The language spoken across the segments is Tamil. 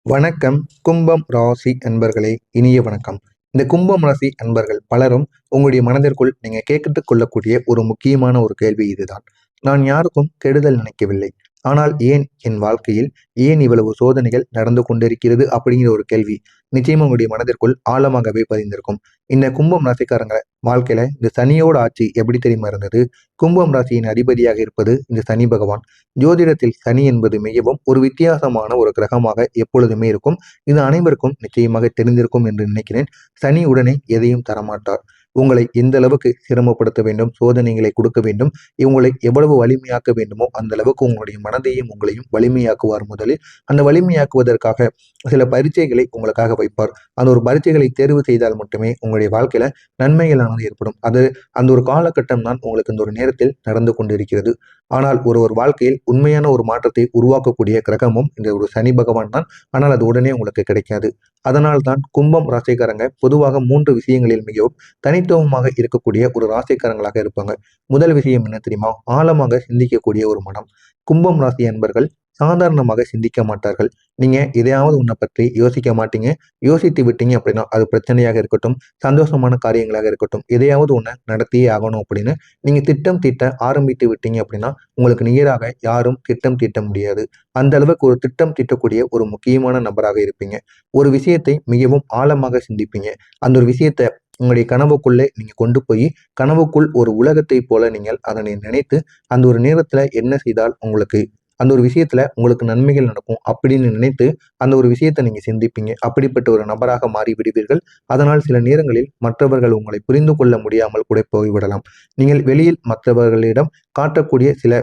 வணக்கம். கும்பம் ராசி அன்பர்களே, இனிய வணக்கம். இந்த கும்பம் ராசி அன்பர்கள் பலரும் உங்களுடைய மனதிற்குள் நீங்க கேட்டுக் கொள்ளக்கூடிய ஒரு முக்கியமான ஒரு கேள்வி இதுதான். நான் யாருக்கும் கெடுதல் நினைக்கவில்லை. ஆனால் ஏன் என் வாழ்க்கையில் ஏன் இவ்வளவு சோதனைகள் நடந்து கொண்டிருக்கிறது அப்படிங்கிற ஒரு கேள்வி நிச்சயமா உங்களுடைய மனதிற்குள் ஆழமாகவே பதிந்திருக்கும். இந்த கும்பம் ராசிக்காரங்க வாழ்க்கையில இந்த சனியோட ஆட்சி எப்படி தெரியுமா இருந்தது? கும்பம் ராசியின் அதிபதியாக இருப்பது இந்த சனி பகவான். ஜோதிடத்தில் சனி என்பது மிகவும் ஒரு வித்தியாசமான ஒரு கிரகமாக எப்பொழுதுமே இருக்கும். இது அனைவருக்கும் நிச்சயமாக தெரிந்திருக்கும் என்று நினைக்கிறேன். சனி உடனே எதையும் தரமாட்டார். உங்களை எந்த அளவுக்கு சிரமப்படுத்த வேண்டும், சோதனைகளை கொடுக்க வேண்டும், இவங்களை எவ்வளவு வலிமையாக்க வேண்டுமோ அந்த அளவுக்கு உங்களுடைய மனதையும் உங்களையும் வலிமையாக்குவார். முதலில் அந்த வலிமையாக்குவதற்காக சில பரீட்சைகளை உங்களுக்காக வைப்பார். அந்த ஒரு பரீட்சைகளை தேர்வு செய்தால் மட்டுமே உங்களுடைய வாழ்க்கையில நன்மைகளானது ஏற்படும். அது அந்த ஒரு காலகட்டம் தான் உங்களுக்கு இந்த ஒரு நேரத்தில் நடந்து கொண்டிருக்கிறது. ஆனால் ஒரு வாழ்க்கையில் உண்மையான ஒரு மாற்றத்தை உருவாக்கக்கூடிய கிரகமும் இந்த ஒரு சனி பகவான் தான். ஆனால் அது உடனே உங்களுக்கு கிடைக்காது. அதனால் தான் கும்பம் ராசிக்காரங்க பொதுவாக 3 விஷயங்களில் மிகவும் தனித்துவமாக இருக்கக்கூடிய ஒரு ராசிக்காரங்களாக இருப்பாங்க. முதல் விஷயம் என்ன தெரியுமா? ஆழமாக சிந்திக்கக்கூடிய ஒரு மனம். கும்பம் ராசி அன்பர்கள் சாதாரணமாக சிந்திக்க மாட்டார்கள். நீங்க எதையாவது உன்னை பற்றி யோசிக்க மாட்டீங்க. யோசித்து விட்டீங்க அப்படின்னா அது பிரச்சனையாக இருக்கட்டும், சந்தோஷமான காரியங்களாக இருக்கட்டும், எதையாவது ஒண்ணு நடத்தியே ஆகணும் அப்படின்னு நீங்க திட்டம் தீட்ட ஆரம்பித்து விட்டீங்க அப்படின்னா உங்களுக்கு நிகராக யாரும் திட்டம் தீட்ட முடியாது. அந்த அளவுக்கு ஒரு திட்டம் தீட்டக்கூடிய ஒரு முக்கியமான நபராக இருப்பீங்க. ஒரு விஷயத்தை மிகவும் ஆழமாக சிந்திப்பீங்க. அந்த ஒரு விஷயத்த உங்களுடைய கனவுக்குள்ளே நீங்க கொண்டு போய் கனவுக்குள் ஒரு உலகத்தை போல நீங்கள் அதனை நினைத்து அந்த ஒரு நேரத்துல என்ன செய்தால் உங்களுக்கு அந்த ஒரு விஷயத்துல உங்களுக்கு நன்மைகள் நடக்கும் அப்படின்னு நினைத்து அந்த ஒரு விஷயத்தை நீங்க சிந்திப்பீங்க. அப்படிப்பட்ட ஒரு நபராக மாறி விடுவீர்கள். அதனால் சில நேரங்களில் மற்றவர்கள் உங்களை புரிந்து கொள்ள முடியாமல் கூட போய்விடலாம். நீங்கள் வெளியில் மற்றவர்களிடம் காட்டக்கூடிய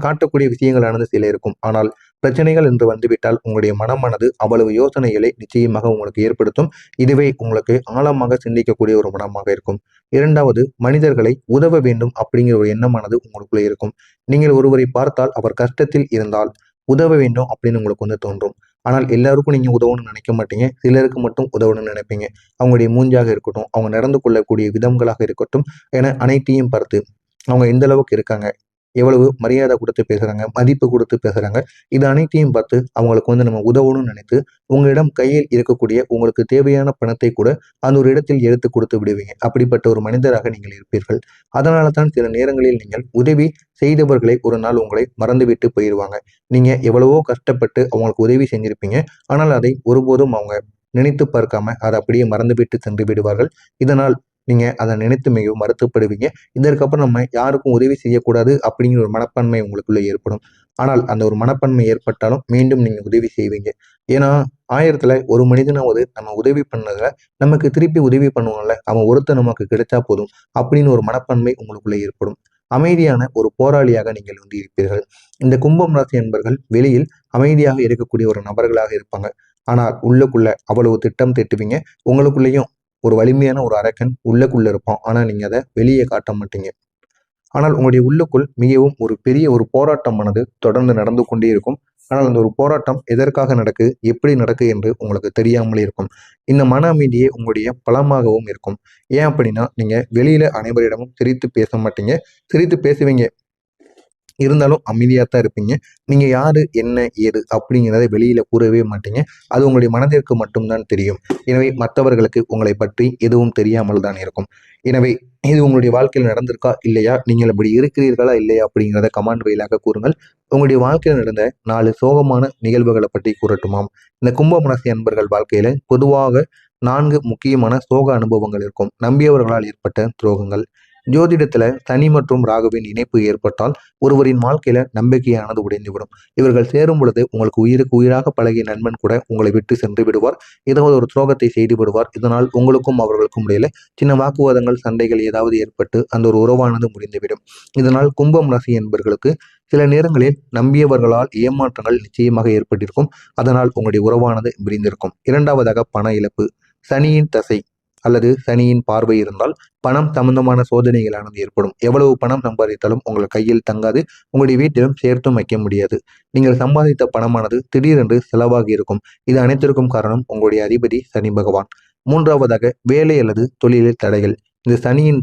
காட்டக்கூடிய விஷயங்களானது சில இருக்கும். ஆனால் பிரச்சனைகள் என்று வந்துவிட்டால் உங்களுடைய மனமானது அவ்வளவு யோசனைகளை நிச்சயமாக உங்களுக்கு ஏற்படுத்தும். இதுவே உங்களுக்கு ஆழமாக சிந்திக்கக்கூடிய ஒரு மனமாக இருக்கும். இரண்டாவது, மனிதர்களை உதவ வேண்டும் அப்படிங்கிற ஒரு எண்ணமானது உங்களுக்குள்ளே இருக்கும். நீங்கள் ஒருவரை பார்த்தால் அவர் கஷ்டத்தில் இருந்தால் உதவ வேண்டும் அப்படின்னு உங்களுக்கு வந்து தோன்றும். ஆனால் எல்லாருக்கும் நீங்க உதவணும்னு நினைக்க மாட்டீங்க. சிலருக்கு மட்டும் உதவணும்னு நினைப்பீங்க. அவங்களுடைய மூஞ்சாக இருக்கட்டும், அவங்க நடந்து கொள்ளக்கூடிய விதங்களாக இருக்கட்டும் என அனைத்தையும் பார்த்து அவங்க எந்த அளவுக்கு இருக்காங்க, எவ்வளவு மரியாதை கொடுத்து பேசுறாங்க, மதிப்பு கொடுத்து பேசுறாங்க. இது அனைத்தையும் பார்த்து அவங்களுக்கு வந்து நம்ம உதவணும்னு நினைத்து, உங்களிடம் கையில் இருக்கக்கூடிய உங்களுக்கு தேவையான பணத்தை கூட அந்த ஒரு இடத்தில் எடுத்து கொடுத்து விடுவீங்க. அப்படிப்பட்ட ஒரு மனிதராக நீங்கள் இருப்பீர்கள். அதனால தான் சில நேரங்களில் நீங்கள் உதவி செய்தவர்களை ஒரு நாள் உங்களை மறந்துவிட்டு போயிடுவாங்க. நீங்க எவ்வளவோ கஷ்டப்பட்டு அவங்களுக்கு உதவி செஞ்சிருப்பீங்க. ஆனால் அதை ஒருபோதும் அவங்க நினைத்து பார்க்காம அதை அப்படியே மறந்துவிட்டு சென்று விடுவார்கள். இதனால் நீங்க அதை நினைத்து மிகவும் வருத்தப்படுவீங்க. இதற்கப்புறம் நம்ம யாருக்கும் உதவி செய்யக்கூடாது அப்படிங்கிற ஒரு மனப்பான்மை உங்களுக்குள்ள ஏற்படும். ஆனால் அந்த ஒரு மனப்பான்மை ஏற்பட்டாலும் மீண்டும் நீங்க உதவி செய்வீங்க. ஏன்னா 1000த்துல ஒரு மனிதனாவது நம்ம உதவி பண்ணதுல நமக்கு திருப்பி உதவி பண்ணுவாங்கல்ல, அவன் ஒருத்தன் நமக்கு கிடைச்சா போதும் அப்படின்னு ஒரு மனப்பான்மை உங்களுக்குள்ள ஏற்படும். அமைதியான ஒரு போராளியாக நீங்கள் வந்து இருப்பீர்கள். இந்த கும்பம் ராசி என்பர்கள் வெளியில் அமைதியாக இருக்கக்கூடிய ஒரு நபர்களாக இருப்பாங்க. ஆனால் உள்ளுக்குள்ள அவ்வளவு திட்டம் திட்டுவீங்க. உங்களுக்குள்ளேயும் ஒரு வலிமையான ஒரு அரக்கன் உள்ளுக்குள்ள இருப்பான். ஆனா நீங்க அதை வெளியே காட்ட மாட்டீங்க. ஆனால் உங்களுடைய உள்ளுக்குள் மிகவும் ஒரு பெரிய ஒரு போராட்டமானது தொடர்ந்து நடந்து கொண்டே இருக்கும். ஆனால் அந்த ஒரு போராட்டம் எதற்காக நடக்கு, எப்படி நடக்கு என்று உங்களுக்கு தெரியாமலே இருக்கும். இந்த மன அமைதியே உங்களுடைய பலமாகவும் இருக்கும். ஏன் அப்படின்னா நீங்க வெளியில அனைவரிடமும் சிரித்து பேச மாட்டீங்க. சிரித்து பேசுவீங்க. இருந்தாலும் அமைதியா தான் இருப்பீங்க. நீங்க யாரு, என்ன, ஏது அப்படிங்கிறத வெளியில கூறவே மாட்டீங்க. அது உங்களுடைய மனதிற்கு மட்டும் தான் தெரியும். எனவே மற்றவர்களுக்கு உங்களை பற்றி எதுவும் தெரியாமல் தான் இருக்கும். எனவே இது உங்களுடைய வாழ்க்கையில் நடந்திருக்கா இல்லையா? நீங்கள் அப்படி இருக்கிறீர்களா இல்லையா அப்படிங்கிறத கமெண்ட் வாயிலாக கூறுங்கள். உங்களுடைய வாழ்க்கையில் நடந்த 4 சோகமான நிகழ்வுகளை பற்றி கூறட்டுமாம். இந்த கும்பம் ராசி அன்பர்கள் வாழ்க்கையில பொதுவாக 4 முக்கியமான சோக அனுபவங்கள் இருக்கும். நம்பியவர்களால் ஏற்பட்ட துரோகங்கள். ஜோதிடத்துல சனி மற்றும் ராகுவின் இணைப்பு ஏற்பட்டால் ஒருவரின் வாழ்க்கையில நம்பிக்கையானது உடைந்துவிடும். இவர்கள் சேரும் பொழுது உங்களுக்கு உயிருக்கு உயிராக பழகிய நண்பன் கூட உங்களை விட்டு சென்று விடுவார். ஏதாவது ஒரு துரோகத்தை செய்து விடுவார். இதனால் உங்களுக்கும் அவர்களுக்கும் இடையில சின்ன வாக்குவாதங்கள், சண்டைகள் ஏதாவது ஏற்பட்டு அந்த ஒரு உறவானது முடிந்துவிடும். இதனால் கும்பம் ராசி என்பவர்களுக்கு சில நேரங்களில் நம்பியவர்களால் ஏமாற்றங்கள் நிச்சயமாக ஏற்பட்டிருக்கும். அதனால் உங்களுடைய உறவானது விரிந்திருக்கும். இரண்டாவதாக பண இழப்பு. சனியின் தசை அல்லது சனியின் பார்வை இருந்தால் பணம் சம்பந்தமான சோதனைகளானது ஏற்படும். எவ்வளவு பணம் சம்பாதித்தாலும் உங்கள் கையில் தங்காது. உங்களுடைய வீட்டிலும் சேர்த்தும் வைக்க முடியாது. நீங்கள் சம்பாதித்த பணமானது திடீரென்று செலவாகி இருக்கும். இது அனைத்திற்கும் காரணம் உங்களுடைய அதிபதி சனி பகவான். மூன்றாவதாக வேலை அல்லது தொழிலில் தடைகள். இந்த சனியின்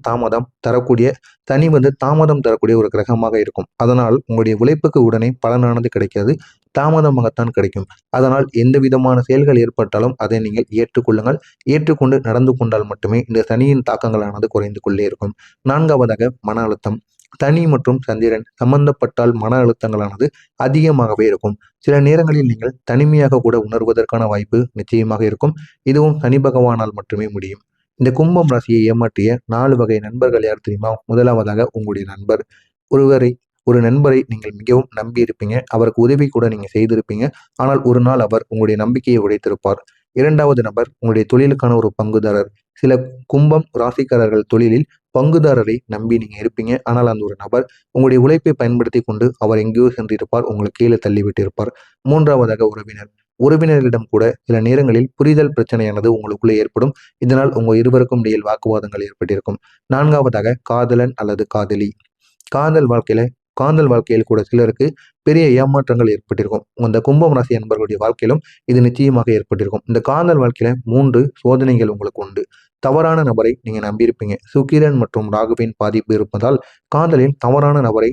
சனி தாமதம் தரக்கூடிய ஒரு கிரகமாக இருக்கும். அதனால் உங்களுடைய உழைப்புக்கு உடனே பலனானது கிடைக்காது. தாமதமாகத்தான் கிடைக்கும். அதனால் எந்த விதமான செயல்கள் ஏற்பட்டாலும் அதை நீங்கள் ஏற்றுக்கொள்ளுங்கள். ஏற்றுக்கொண்டு நடந்து கொண்டால் மட்டுமே இந்த சனியின் தாக்கங்களானது குறைந்து கொண்டே இருக்கும். 4வது மன அழுத்தம். சனி மற்றும் சந்திரன் சம்பந்தப்பட்டால் மன அழுத்தங்களானது அதிகமாகவே இருக்கும். சில நேரங்களில் நீங்கள் தனிமையாக கூட உணர்வதற்கான வாய்ப்பு நிச்சயமாக இருக்கும். இதுவும் சனி பகவானால் மட்டுமே முடியும். இந்த கும்பம் ராசியை ஏமாற்றிய 4 வகை நண்பர்கள் யார் தெரியுமா? முதலாவதாக உங்களுடைய நண்பர். ஒருவரை ஒரு நண்பரை நீங்கள் மிகவும் நம்பி இருப்பீங்க. அவருக்கு உதவி கூட நீங்க செய்திருப்பீங்க. ஆனால் ஒரு நாள் அவர் உங்களுடைய நம்பிக்கையை உடைத்திருப்பார். 2வது நபர் உங்களுடைய தொழிலுக்கான ஒரு பங்குதாரர். சில கும்பம் ராசிக்காரர்கள் தொழிலில் பங்குதாரரை நம்பி நீங்க இருப்பீங்க. ஆனால் அந்த ஒரு நபர் உங்களுடைய உழைப்பை பயன்படுத்தி கொண்டு அவர் எங்கேயோ சென்றிருப்பார். உங்களை கீழே தள்ளிவிட்டு இருப்பார். 3வதாக உறவினர். உறவினர்களிடம் கூட சில நேரங்களில் புரிதல் பிரச்சனையானது உங்களுக்குள்ளே ஏற்படும். இதனால் உங்க இருவருக்கும் இடையில் வாக்குவாதங்கள் ஏற்பட்டிருக்கும். 4வதாக காதலன் அல்லது காதலி. காதல் வாழ்க்கையில காதல் வாழ்க்கையில் கூட சிலருக்கு பெரிய ஏமாற்றங்கள் ஏற்பட்டிருக்கும். அந்த கும்பம் ராசி அன்பர்களுடைய வாழ்க்கையிலும் இது நிச்சயமாக ஏற்பட்டிருக்கும். இந்த காதல் வாழ்க்கையில 3 சோதனைகள் உங்களுக்கு உண்டு. தவறான நபரை நீங்க நம்பியிருப்பீங்க. சுக்கிரன் மற்றும் ராகுவின் பாதிப்பு இருப்பதால் காதலில் தவறான நபரை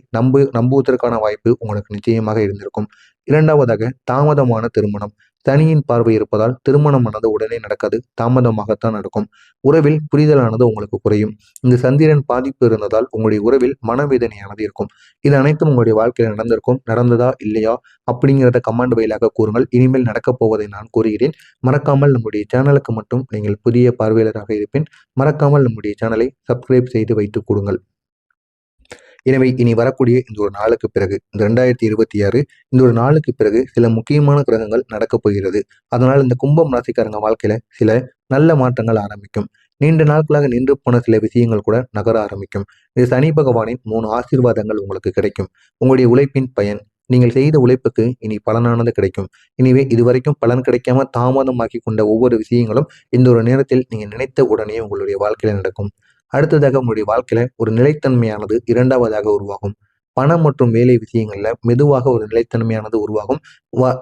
நம்புவதற்கான வாய்ப்பு உங்களுக்கு நிச்சயமாக இருந்திருக்கும். 2வதாக தாமதமான திருமணம். சனியின் பார்வை இருப்பதால் திருமணமானது உடனே நடக்காது. தாமதமாகத்தான் நடக்கும். உறவில் புரிதலானது உங்களுக்கு குறையும். இந்த சந்திரன் பாதிப்பு இருந்ததால் உங்களுடைய உறவில் மனவேதனையானது இருக்கும். இது அனைத்தும் உங்களுடைய வாழ்க்கையில் நடந்திருக்கும். நடந்ததா இல்லையா அப்படிங்கிறத கமெண்ட் வாயிலாக கூறுங்கள். இனிமேல் நடக்கப் போவதை நான் கூறுகிறேன். மறக்காமல் நம்முடைய சேனலுக்கு மட்டும் நீங்கள் புதிய பார்வையாளராக இருப்பேன். மறக்காமல் நம்முடைய சேனலை சப்ஸ்கிரைப் செய்து வைத்துக் கொடுங்கள். எனவே இனி வரக்கூடிய இந்த ஒரு நாளுக்கு பிறகு இந்த 2026 இந்த ஒரு நாளுக்கு பிறகு சில முக்கியமான கிரகங்கள் நடக்கப் போகிறது. அதனால் இந்த கும்பம் ராசிக்காரங்க வாழ்க்கையில சில நல்ல மாற்றங்கள் ஆரம்பிக்கும். நீண்ட நாட்களாக நின்று போன சில விஷயங்கள் கூட நகர ஆரம்பிக்கும். இது சனி பகவானின் 3 ஆசீர்வாதங்கள் உங்களுக்கு கிடைக்கும். உங்களுடைய உழைப்பின் பயன். நீங்கள் செய்த உழைப்புக்கு இனி பலனானது கிடைக்கும். எனவே இதுவரைக்கும் பலன் கிடைக்காம தாமதமாக்கி கொண்ட ஒவ்வொரு விஷயங்களும் இந்த ஒரு நேரத்தில் நீங்க நினைத்த உடனே உங்களுடைய வாழ்க்கையில நடக்கும். அடுத்ததாக உங்களுடைய வாழ்க்கையில ஒரு நிலைத்தன்மையானது 2வதாக உருவாகும். பணம் மற்றும் வேலை விஷயங்கள்ல மெதுவாக ஒரு நிலைத்தன்மையானது உருவாகும்.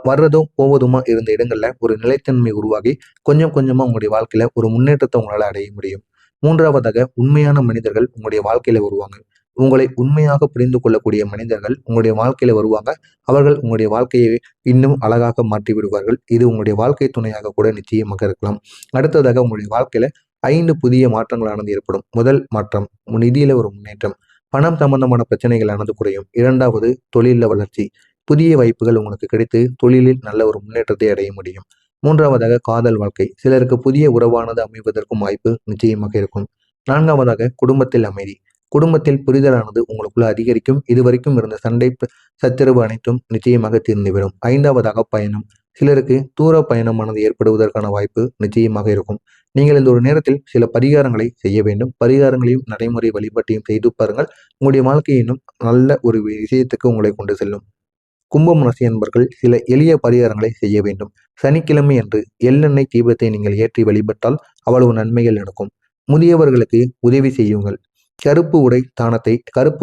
வர்றதும் போவதுமா இருந்த இடங்கள்ல ஒரு நிலைத்தன்மை உருவாகி கொஞ்சம் கொஞ்சமா உங்களுடைய வாழ்க்கையில ஒரு முன்னேற்றத்தை உங்களால அடைய முடியும். 3வதாக உண்மையான மனிதர்கள் உங்களுடைய வாழ்க்கையில வருவாங்க. உங்களை உண்மையாக புரிந்து கொள்ளக்கூடிய மனிதர்கள் உங்களுடைய வாழ்க்கையில வருவாங்க. அவர்கள் உங்களுடைய வாழ்க்கையை இன்னும் அழகாக மாற்றி விடுவார்கள். இது உங்களுடைய வாழ்க்கை துணையாக கூட நிச்சயமாக இருக்கலாம். அடுத்ததாக உங்களுடைய வாழ்க்கையில 5 புதிய மாற்றங்களானது ஏற்படும். முதல் மாற்றம் நிதியில ஒரு முன்னேற்றம். பணம் சம்பந்தமான பிரச்சனைகளானது குறையும். 2வது தொழில வளர்ச்சி. புதிய வாய்ப்புகள் உங்களுக்கு கிடைத்து தொழிலில் நல்ல ஒரு முன்னேற்றத்தை அடைய முடியும். 3வதாக காதல் வாழ்க்கை. சிலருக்கு புதிய உறவானது அமைவதற்கும் வாய்ப்பு நிச்சயமாக இருக்கும். 4வதாக குடும்பத்தில் அமைதி. குடும்பத்தில் புரிதலானது உங்களுக்குள்ள அதிகரிக்கும். இதுவரைக்கும் இருந்த சண்டை சச்சரவு அனைத்தும் நிச்சயமாக தீர்ந்துவிடும். 5வதாக பயணம். சிலருக்கு தூர பயணமானது ஏற்படுவதற்கான வாய்ப்பு நிச்சயமாக இருக்கும். நீங்கள் இந்த ஒரு நேரத்தில் சில பரிகாரங்களை செய்ய வேண்டும். பரிகாரங்களையும் நடைமுறை வழிபாட்டையும் செய்து பாருங்கள். உங்களுடைய வாழ்க்கை இன்னும் நல்ல ஒரு விஷயத்துக்கு உங்களை கொண்டு செல்லும். கும்பம் ராசி அன்பர்கள் சில எளிய பரிகாரங்களை செய்ய வேண்டும். சனிக்கிழமை அன்று எள்ளெண்ணெய் தீபத்தை நீங்கள் ஏற்றி வழிபட்டால் அவ்வளவு நன்மைகள் நடக்கும். முதியவர்களுக்கு உதவி செய்யுங்கள். கருப்பு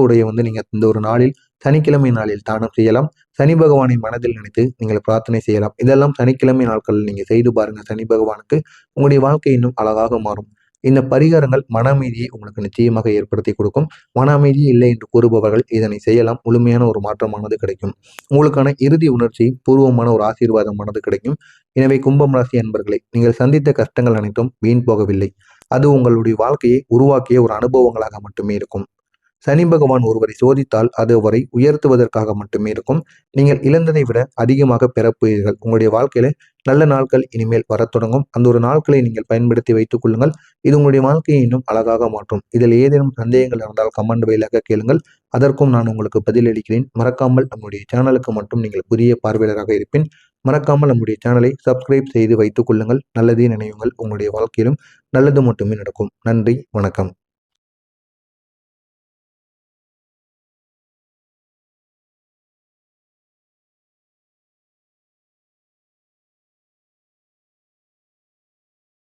உடையை நீங்க இந்த ஒரு நாளில் சனிக்கிழமை நாளில் தானம் செய்யலாம். சனி பகவானை மனதில் நினைத்து நீங்கள் பிரார்த்தனை செய்யலாம். இதெல்லாம் சனிக்கிழமை நாட்களில் நீங்க செய்து பாருங்க. சனி பகவானுக்கு உங்களுடைய வாழ்க்கை இன்னும் அழகாக மாறும். இந்த பரிகாரங்கள் மன அமைதியை உங்களுக்கு நிச்சயமாக ஏற்படுத்தி கொடுக்கும். மன அமைதி இல்லை என்று கூறுபவர்கள் இதனை செய்யலாம். முழுமையான ஒரு மாற்றமானது கிடைக்கும். உங்களுக்கான இறுதி உணர்ச்சி பூர்வமான ஒரு ஆசீர்வாதமானது கிடைக்கும். எனவே கும்பம் ராசி அன்பர்களை நீங்கள் சந்தித்த கஷ்டங்கள் அனைத்தும் வீண் போகவில்லை. அது உங்களுடைய வாழ்க்கையை உருவாக்கிய ஒரு அனுபவங்களாக மட்டுமே இருக்கும். சனி பகவான் ஒருவரை சோதித்தால் அது அவரை உயர்த்துவதற்காக மட்டுமே இருக்கும். நீங்கள் இழந்ததை விட அதிகமாக பெறப்போகிறீர்கள். உங்களுடைய வாழ்க்கையில நல்ல நாட்கள் இனிமேல் வரத் தொடங்கும். அந்த ஒரு நாட்களை நீங்கள் பயன்படுத்தி வைத்துக் கொள்ளுங்கள். இது உங்களுடைய வாழ்க்கையை இன்னும் அழகாக மாற்றும். இதில் ஏதேனும் சந்தேகங்கள் இருந்தால் கமெண்ட் வாயிலாக கேளுங்கள். அதற்கும் நான் உங்களுக்கு பதிலளிக்கிறேன். மறக்காமல் நம்முடைய சேனலுக்கு மட்டும் நீங்கள் புதிய பார்வையாளராக இருப்பேன். மறக்காமல் நம்முடைய சேனலை சப்ஸ்கிரைப் செய்து வைத்துக் கொள்ளுங்கள். நல்லதே நினைவுங்கள். உங்களுடைய வாழ்க்கையிலும் நல்லது மட்டுமே நடக்கும். நன்றி, வணக்கம்.